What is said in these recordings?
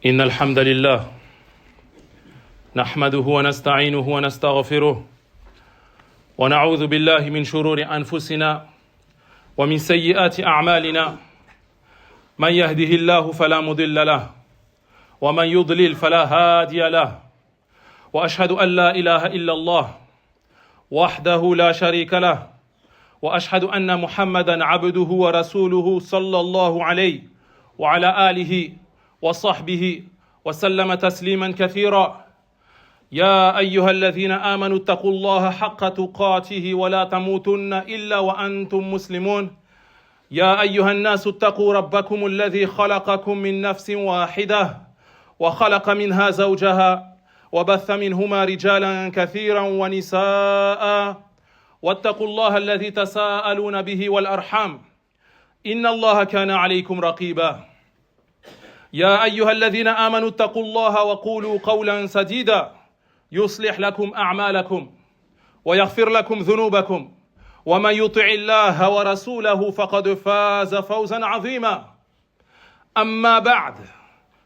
إن الحمد لله نحمده ونستعينه ونستغفره ونعوذ بالله من شرور أنفسنا ومن سيئات أعمالنا من يهده الله فلا مضل له ومن يضلل فلا هادي له وأشهد أن لا إله إلا الله وحده لا شريك له وأشهد أن محمدا عبده ورسوله صلى الله عليه وعلى آله وصحبه وسلم تسليما كثيرا يا أيها الذين آمنوا اتقوا الله حق تقاته ولا تموتن إلا وأنتم مسلمون يا أيها الناس اتقوا ربكم الذي خلقكم من نفس واحدة وخلق منها زوجها وبث منهما رجالا كثيرا ونساء واتقوا الله الذي تساءلون به والأرحام إن الله كان عليكم رقيبا يا أيها الذين آمنوا اتقوا الله وقولوا قولا سديدا يصلح لكم أعمالكم ويغفر لكم ذنوبكم ومن يطع الله ورسوله فقد فاز فوزا عظيما أما بعد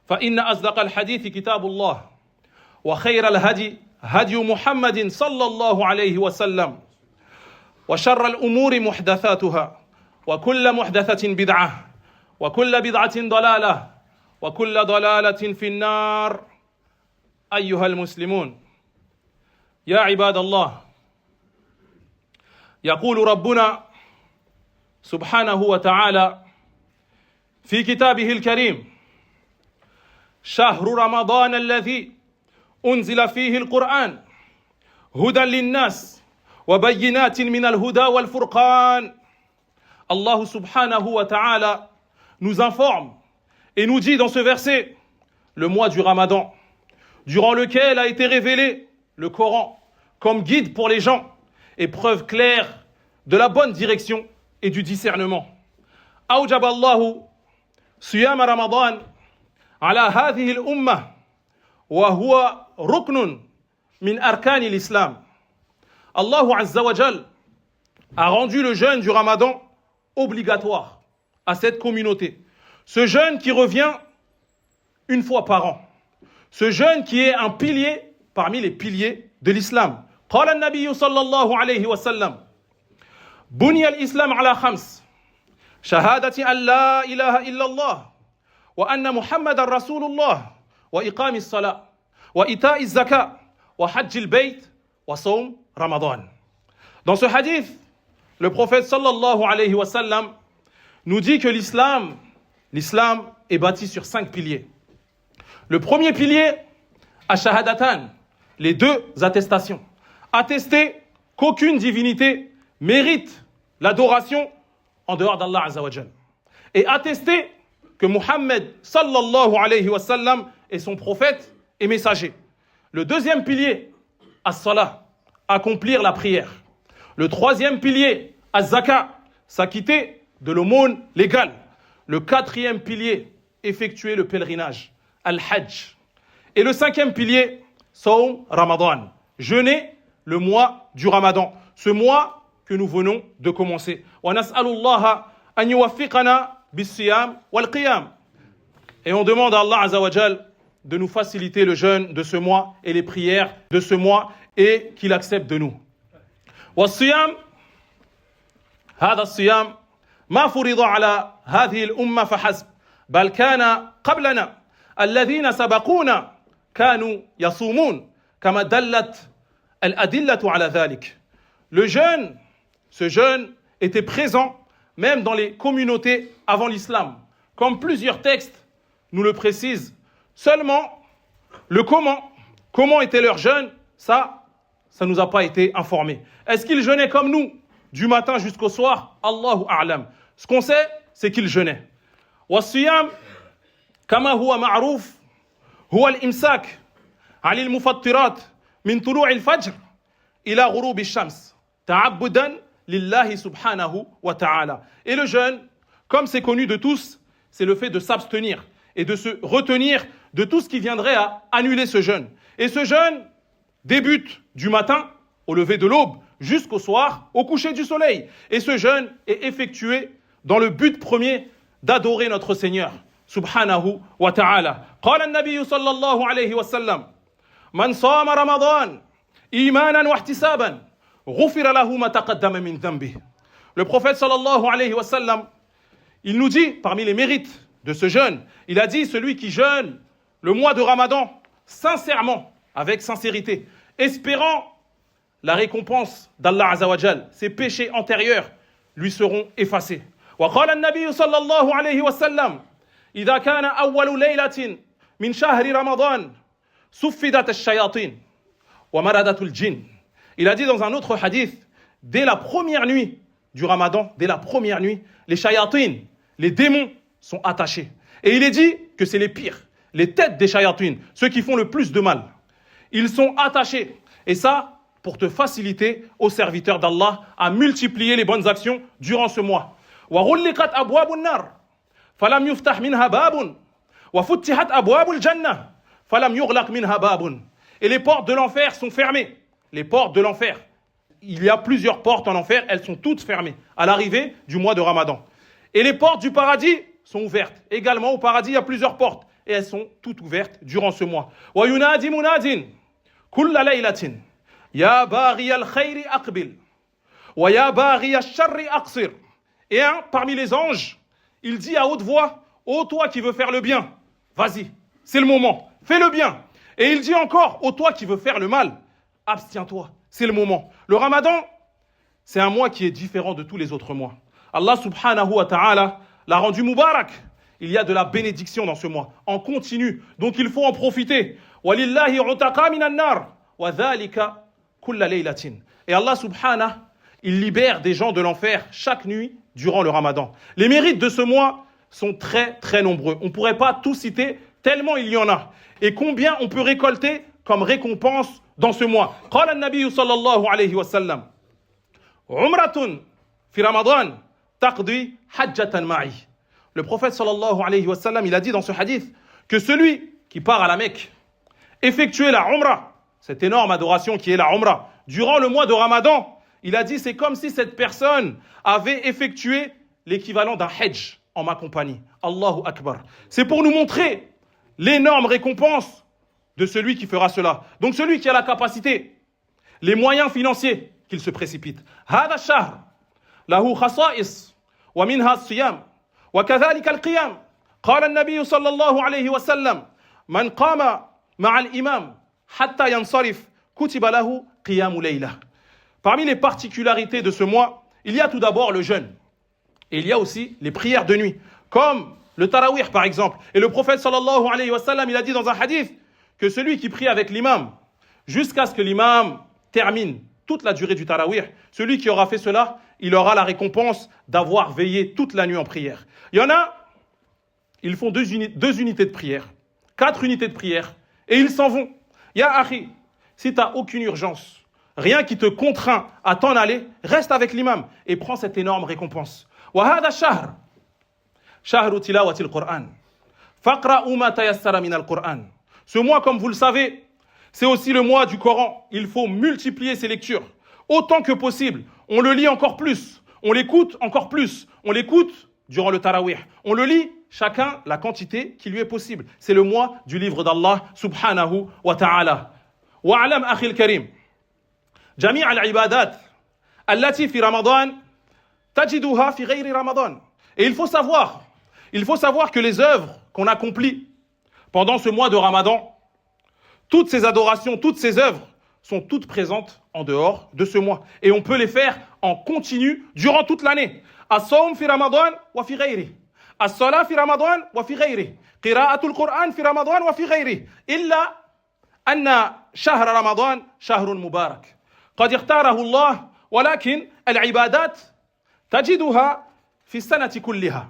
فإن أصدق الحديث كتاب الله وخير الهدي هدي محمد صلى الله عليه وسلم وشر الأمور محدثاتها وكل محدثة بدعة وكل بدعة ضلالة وكل ضلالة في النار أيها المسلمون يا عباد الله يقول ربنا سبحانه وتعالى في كتابه الكريم شهر رمضان الذي أنزل فيه القرآن هدى للناس وبينات من الهدى والفرقان. Allah subhanahu wa ta'ala nous informe et nous dit dans ce verset le mois du Ramadan, durant lequel a été révélé le Coran comme guide pour les gens et preuve claire de la bonne direction et du discernement. أوجب الله صيام رمضان على هذه الأمة وهو ركن من أركان الإسلام. Allah Azza wa Jal a rendu le jeûne du Ramadan obligatoire à cette communauté. Ce jeûne qui revient une fois par an. Ce jeûne qui est un pilier parmi les piliers de l'islam. قال النبي صلى الله عليه وسلم بني الإسلام على خمس شهادة أن لا إله إلا الله وأن محمد رسول الله وإقام الصلاة وإيتاء الزكاة وحج البيت وصوم رمضان. Dans ce hadith, le prophète sallallahu alayhi wa sallam nous dit que l'islam est bâti sur 5 piliers. Le premier pilier, ash-shahadatan, les 2 attestations. Attester qu'aucune divinité mérite l'adoration en dehors d'Allah Azza wa Jal. Et attester que Muhammad sallallahu alayhi wa sallam est son prophète et messager. Le deuxième pilier, as-salah, accomplir la prière. Le troisième pilier, az-zaka, s'acquitter de l'aumône légale. Le quatrième pilier, effectuer le pèlerinage, al-hajj. Et le 5e pilier, sawm ramadan, jeûner le mois du Ramadan, ce mois que nous venons de commencer. Wa nas'alullaha an yuwaffiqana bis-siyam wal-qiyam. Et on demande à Allah Azza wa Jal de nous faciliter le jeûne de ce mois et les prières de ce mois et qu'il accepte de nous. والصيام هذا الصيام ما فرض على هذه الأمة فحسب بل كان قبلنا الذين سبقونا كانوا يصومون كما دلت الأدلة على ذلك. Ce jeûne était présent même dans les communautés avant l'islam, comme plusieurs textes nous le précisent. Seulement le comment était leur jeûne, ça nous a pas été informé. Est-ce qu'ils jeûnaient comme nous, du matin jusqu'au soir? Allahu a'lam. Ce qu'on sait, c'est qu'ils jeûnaient. والصيام كما هو معروف هو الإمساك عن المفطرات من طلوع الفجر إلى غروب الشمس تعبدا لله سبحانه وتعالى. Et le jeûne, comme c'est connu de tous, c'est le fait de s'abstenir et de se retenir de tout ce qui viendrait à annuler ce jeûne. Et ce jeûne débute du matin au lever de l'aube jusqu'au soir au coucher du soleil. Et ce jeûne est effectué dans le but premier d'adorer notre Seigneur سبحانه وتعالى. قال النبي صلى الله عليه وسلم من صام رمضان إيمانا واحتسابا غفر له ما تقدم من ذنبه. Le prophète sallallahu alayhi wa sallam, il nous dit, parmi les mérites de ce jeûne, il a dit, celui qui jeûne le mois de Ramadan, sincèrement, avec sincérité, espérant la récompense d'Allah Azza wa Jal, ses péchés antérieurs lui seront effacés. وقال النبي صلى الله عليه وسلم إذا كان أول ليلة من شهر رمضان سفدت الشياطين ومردت الجن. Il a dit dans un autre hadith, dès la première nuit du Ramadan, dès la première nuit, les shayatin, les démons sont attachés. Et il est dit que c'est les pires, les têtes des shayatin, ceux qui font le plus de mal. Ils sont attachés. Et ça, pour te faciliter aux serviteurs d'Allah à multiplier les bonnes actions durant ce mois. وَغُلِّقَتْ أَبْوَابُ النَّارِ فَلَمْ يُفْتَحْ مِنْهَا بَابٌ وَفُتِّحَتْ أَبْوَابُ الْجَنَّةِ فَلَمْ يُغْلَقْ مِنْهَا بَابٌ. Et les portes de l'enfer sont fermées. Les portes de l'enfer. Il y a plusieurs portes en enfer, elles sont toutes fermées à l'arrivée du mois de Ramadan. Et les portes du paradis sont ouvertes. Également, au paradis, il y a plusieurs portes. Et elles sont toutes ouvertes durant ce mois. وَيُنَادِ مُنَادٍ كُلَّ لَيْلَةٍ يَا بَاغِيَ الْخَيْرِ أَقْبِلْ وَيَا بَاغِيَ الشَّرِّ أَقْصِرْ. Et un, parmi les anges, il dit à haute voix, ô toi qui veux faire le bien, vas-y, c'est le moment, fais le bien. Et il dit encore, ô toi qui veux faire le mal, abstiens-toi, c'est le moment. Le Ramadan, c'est un mois qui est différent de tous les autres mois. Allah subhanahu wa ta'ala l'a rendu mubarak. Il y a de la bénédiction dans ce mois, en continu. Donc il faut en profiter. وَلِلَّهِ عُتَقَى مِنَ النَّارِ وَذَلِكَ كُلَّ لَيْلَةٍ. Et Allah subhanahu, il libère des gens de l'enfer chaque nuit durant le Ramadan. Les mérites de ce mois sont très très nombreux. On ne pourrait pas tout citer tellement il y en a. Et combien on peut récolter comme récompense dans ce mois. قال النبي صلى الله عليه وسلم عمرة في رمضان تقضي حجة معي. Le prophète sallallahu alayhi wa sallam, il a dit dans ce hadith que celui qui part à la Mecque effectuer la Umrah, cette énorme adoration qui est la Umrah, durant le mois de Ramadan, il a dit c'est comme si cette personne avait effectué l'équivalent d'un Hajj en ma compagnie. Allahu Akbar. C'est pour nous montrer l'énorme récompense de celui qui fera cela. Donc celui qui a la capacité, les moyens financiers, qu'il se précipite. هذا الشهر له خصائص ومنها الصيام وكذلك القيام. قال النبي صلى الله عليه وسلم من قام مع الإمام حتى ينصرف كتب له قيام ليلة. Parmi les particularités de ce mois, il y a tout d'abord le jeûne. Et il y a aussi les prières de nuit, comme le tarawih par exemple. Et le prophète sallallahu alayhi wa sallam, il a dit dans un hadith que celui qui prie avec l'imam, jusqu'à ce que l'imam termine toute la durée du tarawih, celui qui aura fait cela, il aura la récompense d'avoir veillé toute la nuit en prière. Il y en a, ils font deux unités de prière, 4 unités de prière, et ils s'en vont. Ya akhi, si tu n'as aucune urgence, rien qui te contraint à t'en aller, reste avec l'imam et prends cette énorme récompense. وهذا الشهر شهر تلاوة القرآن فاقرأوا ما تيسر من القرآن. Ce mois, comme vous le savez, c'est aussi le mois du Coran. Il faut multiplier ses lectures autant que possible. On le lit encore plus, on l'écoute encore plus. On l'écoute durant le tarawih. On le lit chacun la quantité qui lui est possible. C'est le mois du livre d'Allah subhanahu wa ta'ala. وَاعْلَمْ أَخِي الْكَرِيمِ جميع العبادات التي في رمضان تجدها في غير رمضان. Et il faut savoir que les œuvres qu'on accomplit pendant ce mois de Ramadan, toutes ces adorations, toutes ces œuvres sont toutes présentes en dehors de ce mois. Et on peut les faire en continu durant toute l'année. As-sawm fi Ramadan wa fi ghayri. As-salat fi Ramadan wa fi ghayri. Qira'atul Qur'an fi Ramadan wa fi ghayri. Illa anna shahr Ramadan shahrun mubarak. قد اختاره الله ولكن العبادات تجدها في السنة كلها.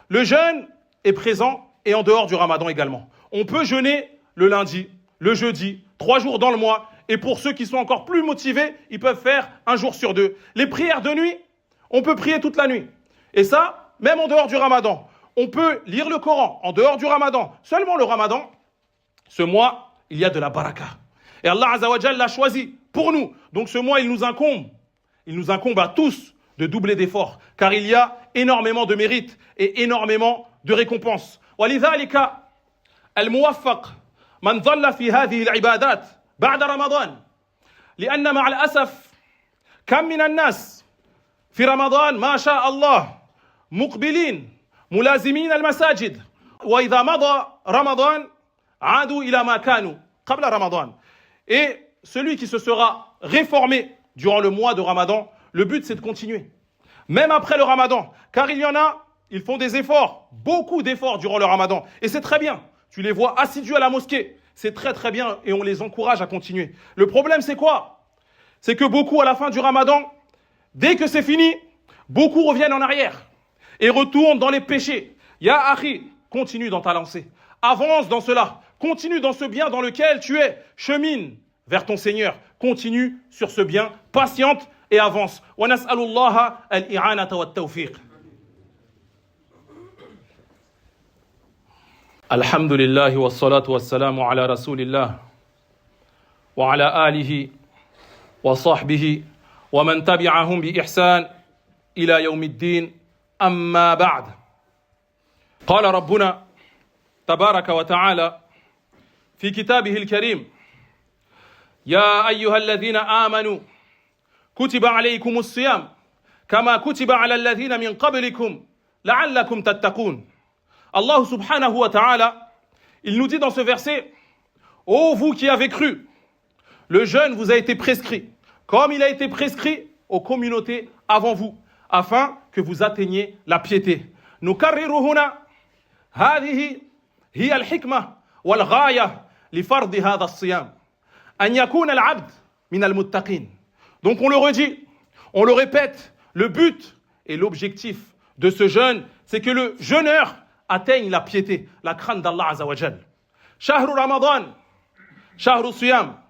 Le jeûne est présent et en dehors du Ramadan également. On peut jeûner le lundi, le jeudi, 3 jours dans le mois. Et pour ceux qui sont encore plus motivés, ils peuvent faire 1 jour sur 2. Les prières de nuit, on peut prier toute la nuit. Et ça, même en dehors du Ramadan. On peut lire le Coran en dehors du Ramadan. Seulement le Ramadan, ce mois, il y a de la baraka. Et Allah Azza wa Jalla l'a choisi pour nous. Donc ce mois, il nous incombe à tous de doubler d'efforts, car il y a énormément de mérites et énormément de récompenses. ولذلك الموفق من ظل في هذه العبادات بعد رمضان، لأن مع الأسف كم من الناس في رمضان ما شاء الله مقبلين ملازمين المساجد، وإذا مضى رمضان عادوا إلى ما كانوا قبل رمضان. Et celui qui se sera réformé durant le mois de Ramadan, le but c'est de continuer. Même après le Ramadan, car il y en a, ils font des efforts, beaucoup d'efforts durant le Ramadan. Et c'est très bien. Tu les vois assidus à la mosquée. C'est très très bien et on les encourage à continuer. Le problème c'est quoi? C'est que beaucoup à la fin du Ramadan, dès que c'est fini, beaucoup reviennent en arrière et retournent dans les péchés. Ya Akhi, continue dans ta lancée. Avance dans cela. Continue dans ce bien dans lequel tu es. Chemine vers ton Seigneur. Continue sur ce bien. Patiente et avance. Wa nas'alullaha al-i'anata wa at-tawfiq. Alhamdulillah wa salatu wa salamu ala rasulillah wa ala alihi wa sahbihi wa man tabi'ahum bi ihsan ila yawmiddin amma ba'd. قال ربنا تبارك وتعالى في كتابه الكريم يا أيها الذين آمنوا كتب عليكم الصيام كما كتب على الذين من قبلكم لعلكم تتقون. Allah subhanahu wa ta'ala, il nous dit dans ce verset, ô vous qui avez cru, le jeûne vous a été prescrit, comme il a été prescrit aux communautés avant vous, afin que vous atteigniez la piété. نكرر هنا هذه هي الحكمة والغاية لفرض هذا الصيام أن يكون العبد من المتقين. Donc on le redit, on le répète, le but et l'objectif de ce jeûne, c'est que le jeûneur atteigne la piété, la crainte d'Allah Azza wa Jal. شهر رمضان شهر صيام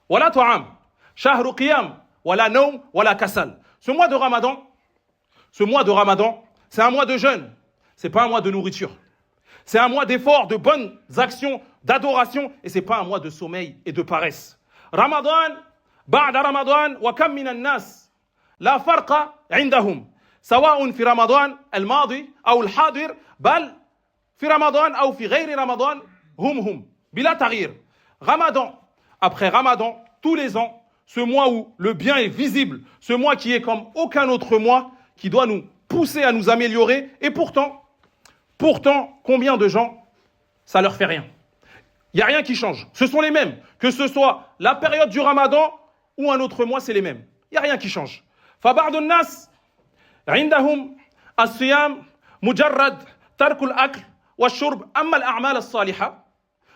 ولا طعام شهر قيام ولا نوم ولا كسل. Ce mois de Ramadan, c'est un mois de jeûne, c'est pas un mois de nourriture. C'est un mois d'efforts, de bonnes actions, d'adoration, et c'est pas un mois de sommeil et de paresse. Ramadan, بعد رمضان وكم من الناس لا فرق عندهم سواء في رمضان الماضي أو الحاضر بل في رمضان أو في غير رمضان هم بلا تغيير. Ramadan, après Ramadan, tous les ans, ce mois où le bien est visible, ce mois qui est comme aucun autre mois, qui doit nous pousser à nous améliorer, et pourtant, combien de gens, ça leur fait rien. Il n'y a rien qui change. Ce sont les mêmes. Que ce soit la période du Ramadan ou un autre mois, c'est les mêmes. Il n'y a rien qui change. فبعض الناس عندهم الصيام مجرد ترك الأكل والشرب. أما الأعمال الصالحة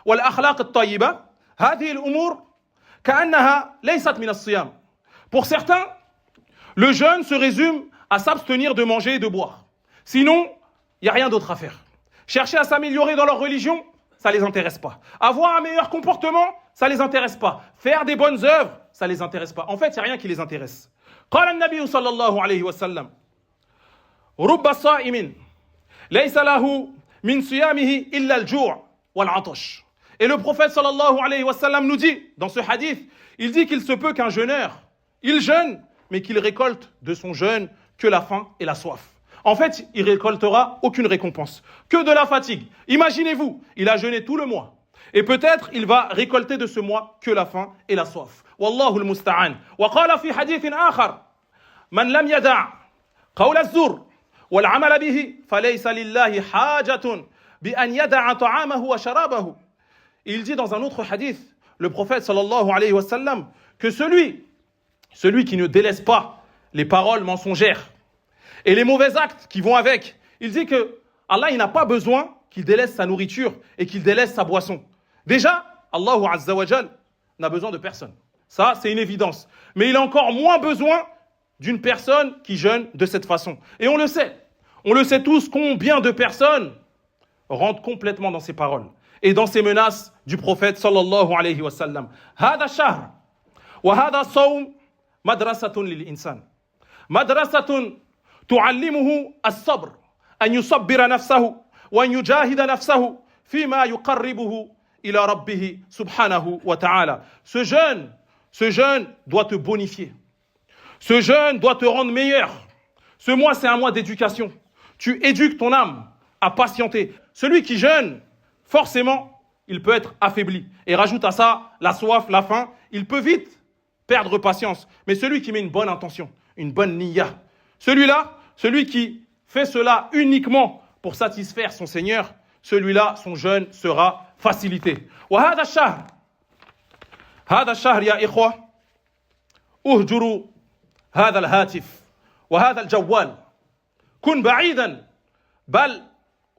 والأخلاق الطيبة هذه الأمور كأنها ليست من الصيام. Pour certains, le jeûne se résume à s'abstenir de manger et de boire. Sinon, il n'y a rien d'autre à faire. Chercher à s'améliorer dans leur religion, ça ne les intéresse pas. Avoir un meilleur comportement, ça ne les intéresse pas. Faire des bonnes œuvres, ça ne les intéresse pas. En fait, il n'y a rien qui les intéresse. قال النبي صلى الله عليه وسلم رب صائم ليس له من صيامه إلا الجوع والعطش. Et le prophète sallallahu alayhi wa sallam nous dit, dans ce hadith, il dit qu'il se peut qu'un jeûneur, il jeûne, mais qu'il récolte de son jeûne que la faim et la soif. En fait, il récoltera aucune récompense, que de la fatigue. Imaginez-vous, il a jeûné tout le mois. Et peut-être, il va récolter de ce mois que la faim et la soif. Wallahu al-musta'an. Wa qala fi hadithin akhar, man lam yada' qawl az-zur wal 'amal bihi falaysa lillahi hajatun bi an yada'a ta'amahu wa sharabahu. Il dit dans un autre hadith, le prophète sallallahu alayhi wa sallam, que celui qui ne délaisse pas les paroles mensongères et les mauvais actes qui vont avec, il dit que Allah, il n'a pas besoin qu'il délaisse sa nourriture et qu'il délaisse sa boisson. Déjà, Allah Azza wa Jal n'a besoin de personne. Ça, c'est une évidence. Mais il a encore moins besoin d'une personne qui jeûne de cette façon. Et on le sait tous, combien de personnes rentrent complètement dans ces paroles et dans ces menaces du prophète sallallahu alayhi wa sallam. هذا الشهر وهذا الصوم مدرسة للإنسان. مدرسة تعلمه الصبر أن يصبر نفسه وأن يجاهد نفسه فيما يقربه إلى ربه سبحانه وتعالى. Ce jeûne doit te bonifier. Ce jeûne doit te rendre meilleur. Ce mois, c'est un mois d'éducation. Tu éduques ton âme à patienter. Celui qui jeûne, forcément, il peut être affaibli. Et rajoute à ça la soif, la faim, il peut vite perdre patience. Mais celui qui met une bonne intention, une bonne niya, celui-là, celui qui fait cela uniquement pour satisfaire son Seigneur, celui-là, son jeûne sera facilité. وهذا الشهر هذا الشهر يا إخوة اهجروا هذا الهاتف وهذا الجوال كن بعيدا بل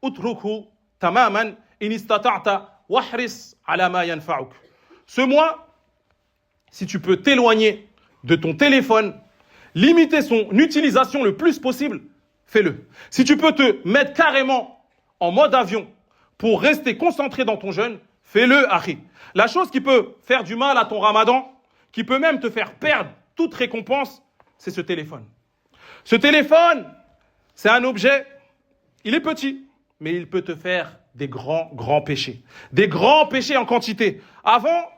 اتركه تماما إن استطعت واحرص على ما ينفعك. Ce mois, si tu peux t'éloigner de ton téléphone, limiter son utilisation le plus possible, fais-le. Si tu peux te mettre carrément en mode avion pour rester concentré dans ton jeûne, fais-le, akhi. La chose qui peut faire du mal à ton ramadan, qui peut même te faire perdre toute récompense, c'est ce téléphone. Ce téléphone, c'est un objet, il est petit, mais il peut te faire des grands péchés. Des grands péchés en quantité. Avant,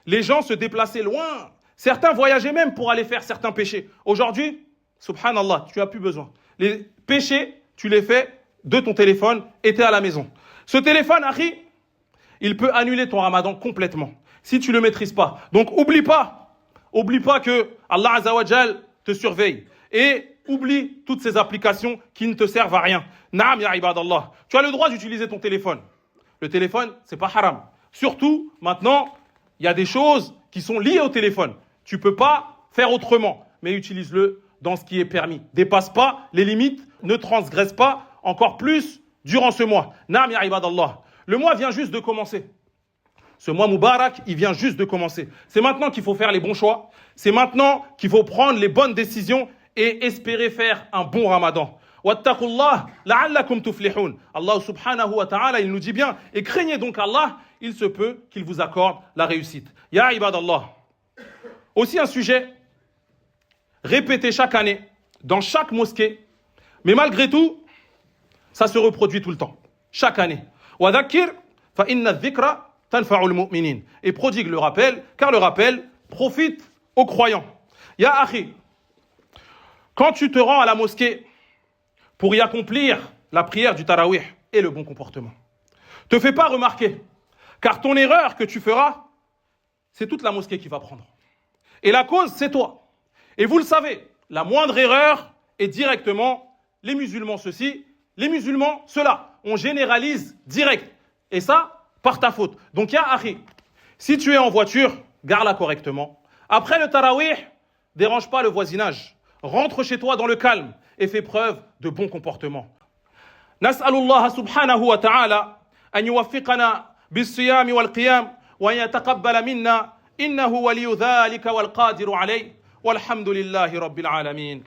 les gens se déplaçaient loin. Certains voyageaient même pour aller faire certains péchés. Aujourd'hui, subhanallah, tu n'as plus besoin. Les péchés, tu les fais de ton téléphone et tu es à la maison. Ce téléphone, akhi, il peut annuler ton ramadan complètement si tu ne le maîtrises pas. Donc, oublie pas que Allah Azza wa Jal te surveille. Et oublie toutes ces applications qui ne te servent à rien. Naam ya ibadallah. Tu as le droit d'utiliser ton téléphone. Le téléphone, c'est pas haram. Surtout, maintenant, il y a des choses qui sont liées au téléphone. Tu peux pas faire autrement, mais utilise-le dans ce qui est permis. Dépasse pas les limites, ne transgresse pas encore plus durant ce mois. Naam ya ibadallah. Le mois vient juste de commencer. Ce mois Moubarak, il vient juste de commencer. C'est maintenant qu'il faut faire les bons choix. C'est maintenant qu'il faut prendre les bonnes décisions et espérer faire un bon ramadan. Wattaqullah la'allakum tuflihun. Allah subhanahu wa ta'ala, il nous dit bien, et craignez donc Allah, il se peut qu'il vous accorde la réussite. Ya ibadallah. Aussi un sujet répété chaque année, dans chaque mosquée, mais malgré tout, ça se reproduit tout le temps, chaque année. Wa dhakir fa inna dhikra tanfa'ul mu'minin. Et prodigue le rappel, car le rappel profite aux croyants. Ya akhi, quand tu te rends à la mosquée pour y accomplir la prière du tarawih et le bon comportement, te fais pas remarquer, car ton erreur que tu feras, c'est toute la mosquée qui va prendre. Et la cause, c'est toi. Et vous le savez, la moindre erreur est directement les musulmans ceci, les musulmans cela. On généralise direct. Et ça, par ta faute. Donc, ya akhi, si tu es en voiture, garde-la correctement. Après le tarawih, dérange pas le voisinage. Rentre chez toi dans le calme et fais preuve de bon comportement. Nas'alullah subhanahu wa ta'ala an yuwaffiqana bis-siyam wal-qiyam wa yataqabbala minna innahu waliyu dhalika wal-qadiru alayh walhamdulillahi rabbil alamin.